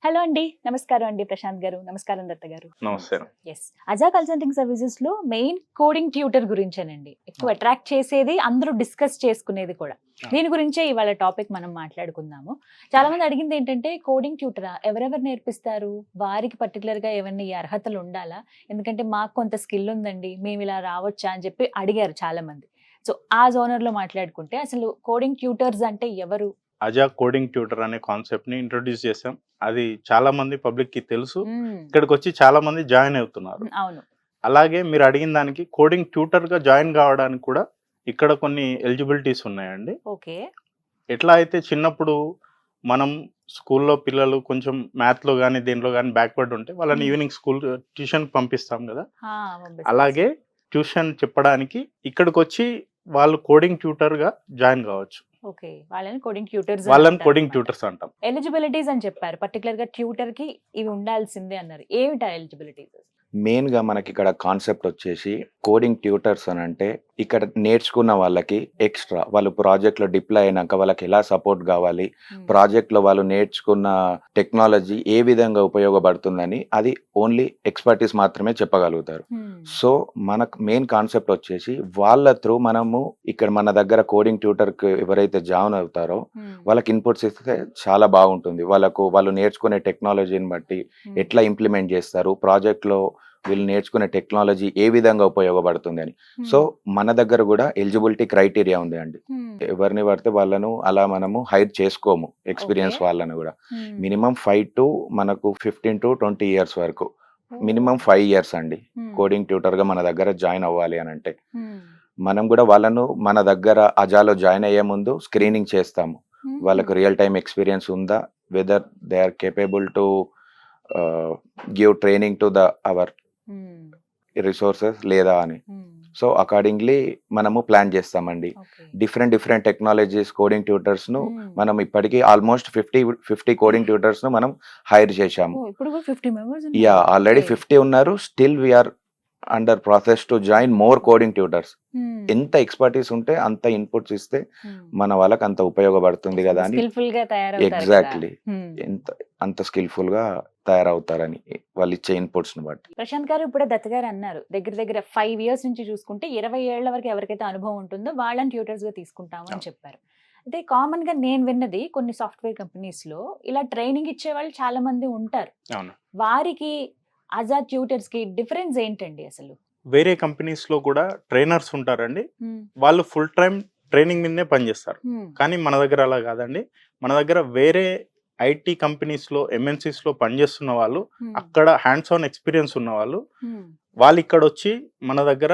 Hello అండి. నమస్కారం అండి ప్రశాంత్ గారు. నమస్కారం దత్త గారు. నమస్కారం. యెస్. అజా కన్సల్టింగ్ సర్వీసెస్‌లో మెయిన్ కోడింగ్ ట్యూటర్ గురించేనండి. ఎక్కువ ఆ! అట్రాక్ట్ చేసేది, అందరూ డిస్కస్ చేసుకునేది కూడా. ఆ! దీని గురించే ఇవాళ టాపిక్ మనం మాట్లాడుకుందాము. చాలామంది అడిగిందేంటంటే కోడింగ్ ట్యూటరా? ఎవరెవరు నేర్పిస్తారు? వారికి పర్టిక్యులర్‌గా ఏవన్నా ఈ అర్హతలు ఉండాలా? ఎందుకంటే మాకు కొంత స్కిల్ ఉందండి. మేమిలా రావచ్చా? అని చెప్పి అడిగారు చాలామంది. సో, ఆ జోనర్‌లో మాట్లాడుకుంటే అసలు కోడింగ్ ట్యూటర్స్ అంటే ఎవరు? అజా కోడింగ్ ట్యూటర్ అనే కాన్సెప్ట్‌ని ఇంట్రొడ్యూస్ చేసాం. అది చాలా మంది పబ్లిక్‌కి తెలుసు. హ్మ్. ఇక్కడికొచ్చి చాలా మంది జాయిన్ అవుతున్నారు. అవును. అలాగే మీరు అడిగిన దానికి కోడింగ్ ట్యూటర్‌గా జాయిన్ కావడానికి కూడా ఇక్కడ కొన్ని ఎలిజిబిలిటీస్ ఉన్నాయండి. ఓకే. ఎట్లా అయితే చిన్నప్పుడు మనం స్కూల్‌లో పిల్లలు కొంచెం మ్యాథ్‌లో గాని, దేంట్లో గాని బ్యాక్వర్డ్ ఉంటే వాళ్ళని హ్మ్. ఈవినింగ్ స్కూల్ ట్యూషన్‌కి పంపిస్తాం గదా! ఆ! పంపిస్తారు. అలాగే ట్యూషన్ చెప్పడానికి ఇక్కడికొచ్చి వాళ్ళు కోడింగ్ ట్యూటర్‌గా జాయిన్ కావచ్చు. ఓకే. వాళ్ళని కోడింగ్ ట్యూటర్స్ అని వాళ్ళని కోడింగ్ అంటారనమాట. ట్యూటర్స్ అంటాం. ఎలిజిబిలిటీస్ అని చెప్పారు. పర్టిక్యులర్‌గా ట్యూటర్‌కి ఇవి ఉండాల్సిందే అన్నారు. ఏమిటా ఎలిజిబిలిటీస్? మెయిన్‌గా మనకిక్కడ కాన్సెప్ట్ వచ్చేసి కోడింగ్ ట్యూటర్స్ అనంటే, ఇక్కడ నేర్చుకున్న వాళ్ళకి ఎక్స్‌ట్రా వాళ్ళు ప్రాజెక్ట్‌లో డిప్లాయ్ అయినాక వాళ్ళకి ఎలా సపోర్ట్ గావాలి, హ్మ్. ప్రాజెక్ట్‌లో వాళ్ళు నేర్చుకున్న టెక్నాలజీ ఏ విధంగా ఉపయోగపడుతుందని అది ఓన్లీ ఎక్స్‌పర్టీస్ మాత్రమే చెప్పగలుగుతారు. హ్మ్. సో, మనకు మెయిన్ కాన్సెప్ట్ వచ్చేసి వాళ్ళ త్రూ మనము ఇక్కడ మన దగ్గర కోడింగ్ ట్యూటర్‌కి ఎవరైతే జాయిన్ అవుతారో హ్మ్. వాళ్ళకి ఇన్‌పుట్స్ ఇస్తే చాలా బాగుంటుంది. వాళ్ళు నేర్చుకునే టెక్నాలజీని బట్టి హ్మ్. ఎట్లా ఇంప్లిమెంట్ చేస్తారు, ప్రాజెక్ట్‌లో వీళ్ళు నేర్చుకునే టెక్నాలజీ ఏ విధంగా ఉపయోగపడుతుందని. సో, మన దగ్గర గూడా ఎలిజిబిలిటీ క్రైటీరియా ఉంది అండి. హ్మ్. ఎవరిని పడితే వాళ్ళను అలా మనము హైర్ చేసుకోము. ఓకే. ఎక్స్‌పీరియన్స్ వాళ్ళని గూడా. హ్మ్. మినిమమ్ 5 టు మనకు 15-20 ఇయర్స్ వరకు. ఓహ్! మినిమమ్ 5 ఇయర్స్ అండి. హ్మ్. కోడింగ్ ట్యూటర్‌గా మన దగ్గర జాయిన్ అవ్వాలి అనంటే. హ్మ్. మనం గూడా వాళ్ళను మన దగ్గర అజాలో జాయిన్ అయ్యే ముందు స్క్రీనింగ్ చేస్తాము. హుహు. వాళ్ళకు రియల్ టైమ్ ఎక్స్‌పీరియన్స్ ఉందా? Whether they are capable to ah, give training to our hmm. Resources లేదా అని. హ్మ్. సో, అకార్డింగ్‌లీ మనము ప్లాన్ చేస్తామండి. ఓకే. డిఫరెంట్ టెక్నాలజీస్ కోడింగ్ ట్యూటర్స్‌ను హ్మ్. మనం ఇప్పటికి ఆల్మోస్ట్ 50 కోడింగ్ ట్యూటర్స్‌ను మనం హైర్ చేశాము. ఓహ్! ఇప్పుడు కూడా 50 మెంబర్స్ ఉన్నారా? యాహ్! Already okay. 50 ఉన్నారు. Still we are under process to join more coding tutors. Hmm. ఎంత ఎక్స్‌పర్టీస్ ఉంటే అంత ఇన్‌పుట్స్ ఇస్తే హ్మ్. మన వాళ్ళకి అంత ఉపయోగపడుతుంది గదా! అని స్కిల్‌ఫుల్‌గా తయారవుతారు కదా! ఎగ్జాక్ట్‌లీ. హ్మ్. అంత స్కిల్‌ఫుల్‌గా తయారవుతారని వాళ్ళిచ్చే ఇన్‌పుట్స్‌ని బట్టి. ప్రశాంత్ గారు ఇప్పుడే దత్త గారు అన్నారు. దగ్గర దగ్గర 5 ఇయర్స్ నుంచి చూసుకుంటే 20 ఏళ్ల వరకు ఎవరికైతే అనుభవం ఉంటుందో వాళ్ళని ట్యూటర్స్‌గా తీసుకుంటాము అని అవును. చెప్పారు. అయితే కామన్‌గా నేను విన్నది కొన్ని సాఫ్ట్‌వేర్ కంపెనీస్‌లో ఇలా ట్రైనింగ్ ఇచ్చేవాళ్ళు చాలా మంది ఉంటారు. అవును. వారికి ఆజాద్ ట్యూటర్స్‌కి డిఫరెన్స్ ఏంటండి అసలు? వేరే కంపెనీస్‌లో కూడా ట్రైనర్స్ ఉంటారండి. హ్మ్. వాళ్ళు ఫుల్ టైమ్ ట్రైనింగ్ మీదనే పనిచేస్తారు. హ్మ్. కానీ మన దగ్గర అలా కాదండి. మన దగ్గర వేరే ఐటీ కంపెనీస్‌లో, ఎంఎన్‌సీస్‌లో పనిచేస్తున్న వాళ్ళు, హ్మ్. అక్కడ హ్యాండ్స్ ఆన్ ఎక్స్‌పీరియన్స్ ఉన్నవాళ్ళు, హ్మ్. వాళ్ళిక్కడొచ్చి మన దగ్గర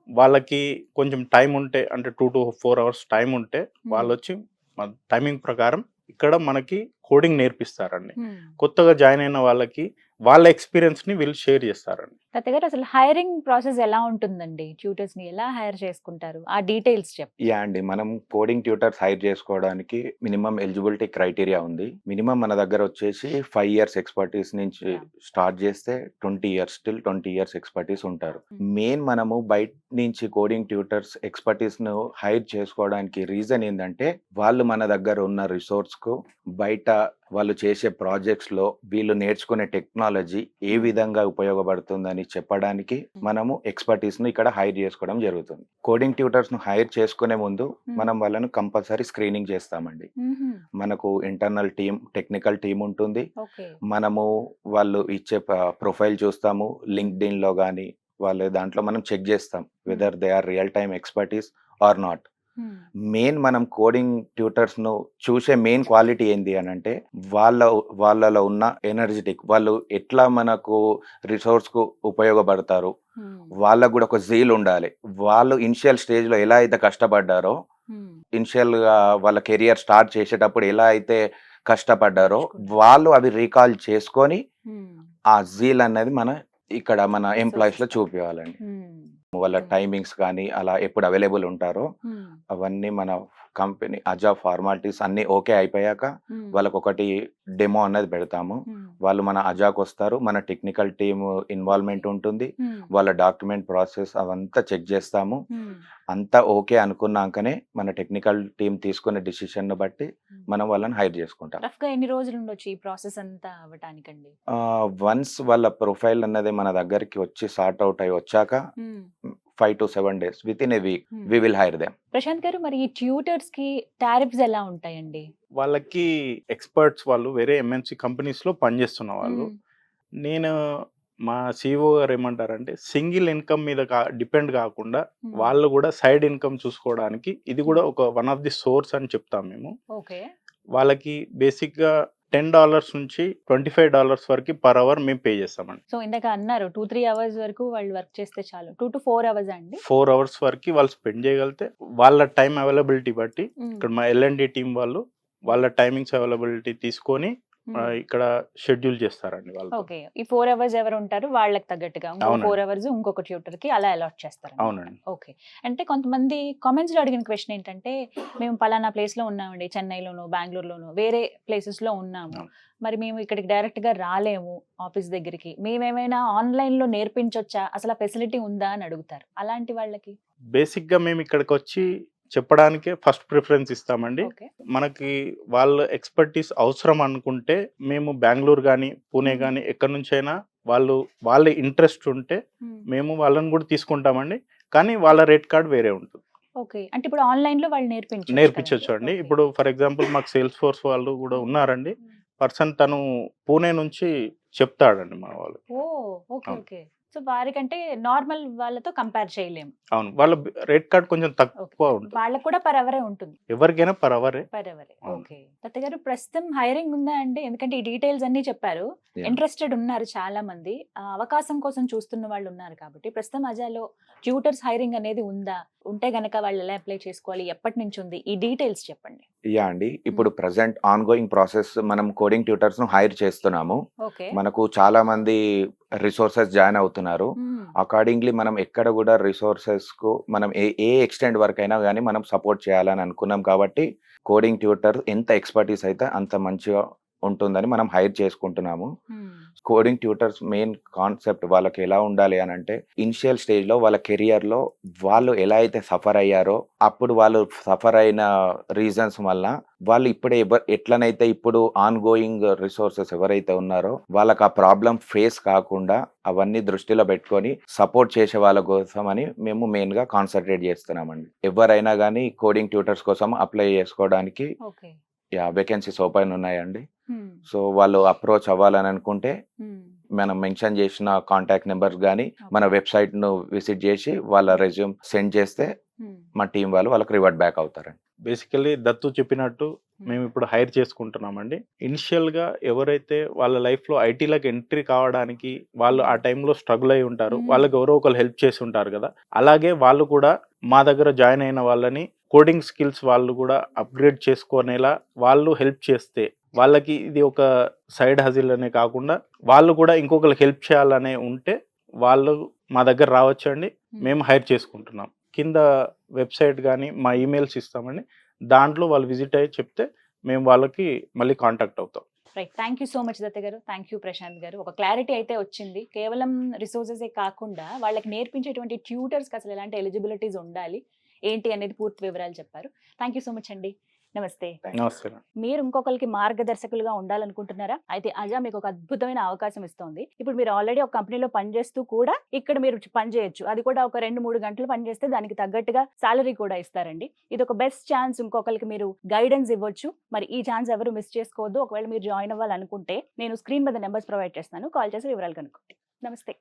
వాళ్ళకి కొంచెం టైమ్ ఉంటే అంటే 2-4 అవర్స్ టైమ్ ఉంటే హ్మ్. వాళ్ళొచ్చి మన టైమింగ్ ప్రకారం ఇక్కడ మనకి కోడింగ్ నేర్పిస్తారండి. హ్మ్. కొత్తగా జాయిన్ అయిన వాళ్ళకి వాళ్ళ ఎక్స్‌పీరియన్స్‌ని వీళ్ళు షేర్ చేస్తారండి. దత్త గారు అసలు హైరింగ్ ప్రాసెస్ ఎలా ఉంటుందండి? ట్యూటర్స్‌ని ఎలా హైర్ చేసుకుంటారు? ఆ డీటెయిల్స్ చెప్పండి. యాహ్! అండి. మనం కోడింగ్ ట్యూటర్స్ హైర్ చేసుకోవడానికి మినిమమ్ ఎలిజిబిలిటీ క్రైటీరియా ఉంది. మినిమమ్ మన దగ్గర వచ్చేసి 5 ఇయర్స్ ఎక్స్‌పర్టీస్ నుంచి యాహ్! స్టార్ట్ చేస్తే 20 ఇయర్స్ 20 ఇయర్స్ ఎక్స్‌పర్టీస్ ఉంటారు. హ్మ్. మెయిన్ మనము బయట నుంచి కోడింగ్ ట్యూటర్స్ ఎక్స్‌పర్టీస్‌ను హైర్ చేసుకోవడానికి రీజన్ ఏందంటే, వాళ్ళు మన దగ్గర ఉన్న రిసోర్స్‌కు బయట వాళ్ళు చేసే ప్రాజెక్ట్స్‌లో వీళ్ళు నేర్చుకునే టెక్నాలజీ ఏ హ్మ్. విధంగా ఉపయోగపడుతుందని చెప్పడానికి మనము ఎక్స్‌పర్టీస్‌ని ఇక్కడ హైర్ చేసుకోవడం జరుగుతుంది. కోడింగ్ ట్యూటర్స్‌ను హైర్ చేసుకునే ముందు హ్మ్. మనం వాళ్ళను కంపల్సరీ స్క్రీనింగ్ చేస్తామండి. హుహు. మనకు ఇంటర్నల్ టెక్నికల్ టీమ్ ఉంటుంది. ఓకే. మనము వాళ్ళు ఇచ్చే ప్రొఫైల్ చూస్తాము. హ్మ్. లింక్డ్ఇన్‌లో గాని, వాళ్ళ దాంట్లో మనం చెక్ చేస్తాం. Hmm. Whether they are real time expertise or not. Hmm. Main మనం కోడింగ్ ట్యూటర్స్‌ను చూసే మెయిన్ క్వాలిటీ ఏంది అనంటే, వాళ్ళ వాళ్ళలో ఉన్న ఎనర్జిటిక్ వాళ్ళు ఎట్లా మనకు రిసోర్స్‌కు ఉపయోగపడతారు. హ్మ్. వాళ్ళకి గూడా ఒక జీల్ ఉండాలి. వాళ్ళు ఇనిషియల్ స్టేజ్‌లో ఎలా అయితే కష్టపడ్డారో, హ్మ్. ఇనిషియల్‌గా వాళ్ళ కెరియర్ స్టార్ట్ చేసేటప్పుడు ఎలా అయితే కష్టపడ్డారో, నేర్చుకున్నారు. వాళ్ళు అవి రీకాల్ చేసుకొని, హ్మ్. ఆ జీల్ అనేది ఇక్కడ మన ఎంప్లాయీస్‌లో రిసోర్సెస్ పరంగా. చూపియాలండి. హ్మ్. వాళ్ళ హ్మ్. టైమింగ్స్ కానీ, అలా ఎప్పుడు అవైలబుల్ ఉంటారో, హ్మ్. అవన్నీ మన కంపెనీ ఫార్మాలిటీస్ అన్నీ ఓకే అయిపోయాక, హ్మ్. వాళ్ళకొకటి డెమో అన్నది పెడతాము. హ్మ్. వాళ్ళు మన అజాక్ వస్తారు, మన టెక్నికల్ టీమ్ ఇన్వాల్వ్మెంట్ ఉంటుంది, వాళ్ళ డాక్యుమెంట్ ప్రాసెస్ అవంతా చెక్ చేస్తాము. అంతా ఓకే అనుకున్నాకనే మన టెక్నికల్ టీం తీసుకునే డిసిషన్ బట్టి మనం వాళ్ళని హైర్ చేసుకుంటాం. రఫ్ గా ఎన్ని రోజులు ఉండొచ్చు ఈ ప్రాసెస్ అంతా అవ్వటానికండి? వన్స్ వాళ్ళ ప్రొఫైల్ అన్నది మన దగ్గరికి వచ్చి సార్ట్ అవుట్ అయి వచ్చాక 5 to 7 days with in a week we will hire them. Prashant garu, మరి ఈ ట్యూటర్స్ కి టారిఫ్స్ ఎలా ఉంటాయండి? వాళ్ళకి ఎక్స్పర్ట్స్ వాళ్ళు వేరే ఎంఎన్సి కంపెనీస్ లో పనిచేస్తున్న వాళ్ళు. నేను మా సిఇఓ గారు ఏమంటారంటే సింగిల్ ఇన్కమ్ మీద డిపెండ్ కాకుండా వాళ్ళు కూడా సైడ్ ఇన్కమ్ చూసుకోవడానికి ఇది కూడా ఒక వన్ ఆఫ్ ది సోర్స్ అని చెప్తాం మేము. ఓకే. వాళ్ళకి బేసిక్ గా $10 నుంచి $25 వరకు పర్ అవర్ మేము పే చేస్తామండి. సో ఇందాక అన్నారు 2-3 అవర్స్ వరకు వాళ్ళు వర్క్ చేస్తే చాలు. 2 to 4 అవర్స్ అండి? 4 hours వరకు వాళ్ళు స్పెండ్ చేయగలిగితే వాళ్ళ టైం అవైలబిలిటీ బట్టి ఇక్కడ మా L&D టీం వాళ్ళు వాళ్ళ టైమింగ్స్ అవైలబిలిటీ తీసుకొని ఇక్కడ షెడ్యూల్ చేస్తారండి వాళ్ళు. ఓకే. ఈ 4 అవర్స్ ఎవరు ఉంటారు వాళ్ళకి తగ్గట్టుగా ఇంకో 4 అవర్స్ ఇంకొక ట్యూటర్ కి అలా అలాట్ చేస్తారు. అవునండి. ఓకే. అంటే కొంతమంది కామెంట్స్ లో అడిగిన క్వశ్చన్ ఏంటంటే, మేము పలానా ప్లేస్ లో ఉన్నామండి, చెన్నైలోను, బెంగళూరులోను, వేరే ప్లేసెస్ లో ఉన్నాము, మరి మేము ఇక్కడికి డైరెక్ట్ గా రాలేము ఆఫీస్ దగ్గరికి, మేమేమైనా ఆన్లైన్ లో నేర్పించొచ్చా, అసలు ఫెసిలిటీ ఉందా అని అడుగుతారు. అలాంటి వాళ్ళకి బేసిక్ గా మేము ఇక్కడికి వచ్చి చెప్పడానికే ఫస్ట్ ప్రిఫరెన్స్ ఇస్తామండి. మనకి వాళ్ళ ఎక్స్పర్టీస్ అవసరం అనుకుంటే మేము బెంగళూరు కానీ పూణే కానీ ఎక్కడి నుంచైనా వాళ్ళ ఇంట్రెస్ట్ ఉంటే మేము వాళ్ళని కూడా తీసుకుంటామండి. కానీ వాళ్ళ రేట్ కార్డ్ వేరే ఉంటుంది. ఓకే. అంటే ఇప్పుడు ఆన్లైన్ లో వాళ్ళు నేర్పించవచ్చు అండి. ఇప్పుడు ఫర్ ఎగ్జాంపుల్ మాకు సేల్స్ ఫోర్స్ వాళ్ళు కూడా ఉన్నారండి. పర్సన్ తను పూణే నుంచి చెప్తాడండి మా వాళ్ళు. ఓకే. సో వారికంటే నార్మల్ వాళ్ళతో కంపేర్ చేయలేము. అవును, వాళ్ళ రేట్ కార్డ్ కొంచెం తక్కువ ఉంటుంది. వాళ్ళకు కూడా పర్ అవరే ఉంటుంది. ఎవరికైనా పర్ అవరే. ఓకే. దత్త గారు, ప్రస్తుతం హైరింగ్ ఉందా అండి? ఎందుకంటే ఈ డీటెయిల్స్ అన్ని చెప్పారు. ఇంట్రెస్టెడ్ ఉన్నారు చాలా మంది, అవకాశం కోసం చూస్తున్న వాళ్ళు ఉన్నారు కాబట్టి ప్రస్తుతం అజాలో ట్యూటర్స్ హైరింగ్ అనేది ఉందా? ఉంటే గనక వాళ్ళు ఎలా అప్లై చేసుకోవాలి, ఎప్పటి నుంచి ఉంది, ఈ డీటెయిల్స్ చెప్పండి. యా అండి, ఇప్పుడు ప్రెసెంట్ ఆన్ గోయింగ్ ప్రాసెస్ మనం కోడింగ్ ట్యూటర్స్ ను హైర్ చేస్తున్నాము. మనకు చాలా మంది రిసోర్సెస్ జాయిన్ అవుతున్నారు. అకార్డింగ్లీ మనం ఎక్కడ కూడా రిసోర్సెస్ కు మనం ఏ ఎక్స్టెంట్ వరకు అయినా కానీ మనం సపోర్ట్ చేయాలని అనుకున్నాం. కాబట్టి కోడింగ్ ట్యూటర్ ఎంత ఎక్స్పర్టీస్ అయితే అంత మంచిగా ఉంటుందని మనం హైర్ చేసుకుంటున్నాము. కోడింగ్ ట్యూటర్స్ మెయిన్ కాన్సెప్ట్ వాళ్ళకి ఎలా ఉండాలి అని అంటే, ఇనిషియల్ స్టేజ్ లో వాళ్ళ కెరియర్ లో వాళ్ళు ఎలా అయితే సఫర్ అయ్యారో, అప్పుడు వాళ్ళు సఫర్ అయిన రీజన్స్ వల్ల వాళ్ళు ఇప్పుడే ఎట్లనైతే ఇప్పుడు ఆన్ గోయింగ్ రిసోర్సెస్ ఎవరైతే ఉన్నారో వాళ్ళకి ఆ ప్రాబ్లం ఫేస్ కాకుండా అవన్నీ దృష్టిలో పెట్టుకొని సపోర్ట్ చేసే వాళ్ళ కోసం అని మేము మెయిన్ గా కాన్సన్ట్రేట్ చేస్తున్నామండి. ఎవరైనా కానీ కోడింగ్ ట్యూటర్స్ కోసం అప్లై చేసుకోవడానికి వేకెన్సీస్ ఓపెన్ ఉన్నాయండి. సో వాళ్ళు అప్రోచ్ అవ్వాలని అనుకుంటే మనం మెన్షన్ చేసిన కాంటాక్ట్ నెంబర్స్ కానీ మన వెబ్సైట్ ను విజిట్ చేసి వాళ్ళ రెజ్యూమ్ సెండ్ చేస్తే మా టీం వాళ్ళు వాళ్ళకి రివర్ట్ బ్యాక్ అవుతారండి. బేసికల్లీ దత్తు చెప్పినట్టు మేము ఇప్పుడు హైర్ చేసుకుంటున్నామండి. ఇనిషియల్ గా ఎవరైతే వాళ్ళ లైఫ్ లో ఐటీలకు ఎంట్రీ కావడానికి వాళ్ళు ఆ టైంలో స్ట్రగుల్ అయి ఉంటారు, వాళ్ళకి ఎవరో ఒకరు హెల్ప్ చేసి ఉంటారు కదా, అలాగే వాళ్ళు కూడా మా దగ్గర జాయిన్ అయిన వాళ్ళని కోడింగ్ స్కిల్స్ వాళ్ళు కూడా అప్గ్రేడ్ చేసుకునేలా వాళ్ళు హెల్ప్ చేస్తే వాళ్ళకి ఇది ఒక సైడ్ హజిల్ అనే కాకుండా వాళ్ళు కూడా ఇంకొకరికి హెల్ప్ చేయాలనే ఉంటే వాళ్ళు మా దగ్గర రావచ్చండి. మేము హైర్ చేసుకుంటున్నాం. కింద వెబ్సైట్ కానీ మా ఈమెయిల్స్ ఇస్తామండి, దాంట్లో వాళ్ళు విజిట్ అయ్యి చెప్తే మేము వాళ్ళకి మళ్ళీ కాంటాక్ట్ అవుతాం. Right. Thank you so much Datta గారు. థ్యాంక్ యూ ప్రశాంత్ గారు. ఒక క్లారిటీ అయితే వచ్చింది. కేవలం రిసోర్సెసే కాకుండా వాళ్ళకి నేర్పించేటువంటి ట్యూటర్స్కి అసలు ఎలాంటి ఎలిజిబిలిటీస్ ఉండాలి ఏంటి అనేది పూర్తి వివరాలు చెప్పారు. థ్యాంక్ యూ సో మచ్ అండి. నమస్తే. నమస్తే. మీరు ఇంకొకరికి మార్గదర్శకులుగా ఉండాలనుకుంటున్నారా? అయితే అజా మీకు ఒక అద్భుతమైన అవకాశం ఇస్తోంది. ఇప్పుడు మీరు ఆల్రెడీ ఒక కంపెనీలో పనిచేస్తూ కూడా ఇక్కడ మీరు పని చేయొచ్చు. అది కూడా ఒక 2-3 గంటలు పనిచేస్తే దానికి తగ్గట్టుగా సాలరీ కూడా ఇస్తారండి. ఇది ఒక బెస్ట్ ఛాన్స్. ఇంకొకరికి మీరు గైడెన్స్ ఇవ్వచ్చు. మరి ఈ ఛాన్స్ ఎవరు మిస్ చేసుకోవద్దు. ఒకవేళ మీరు జాయిన్ అవ్వాలనుకుంటే నేను స్క్రీన్ మీద నెంబర్స్ ప్రొవైడ్ చేస్తాను, కాల్ చేసి వివరాలు కనుక్కోండి. నమస్తే.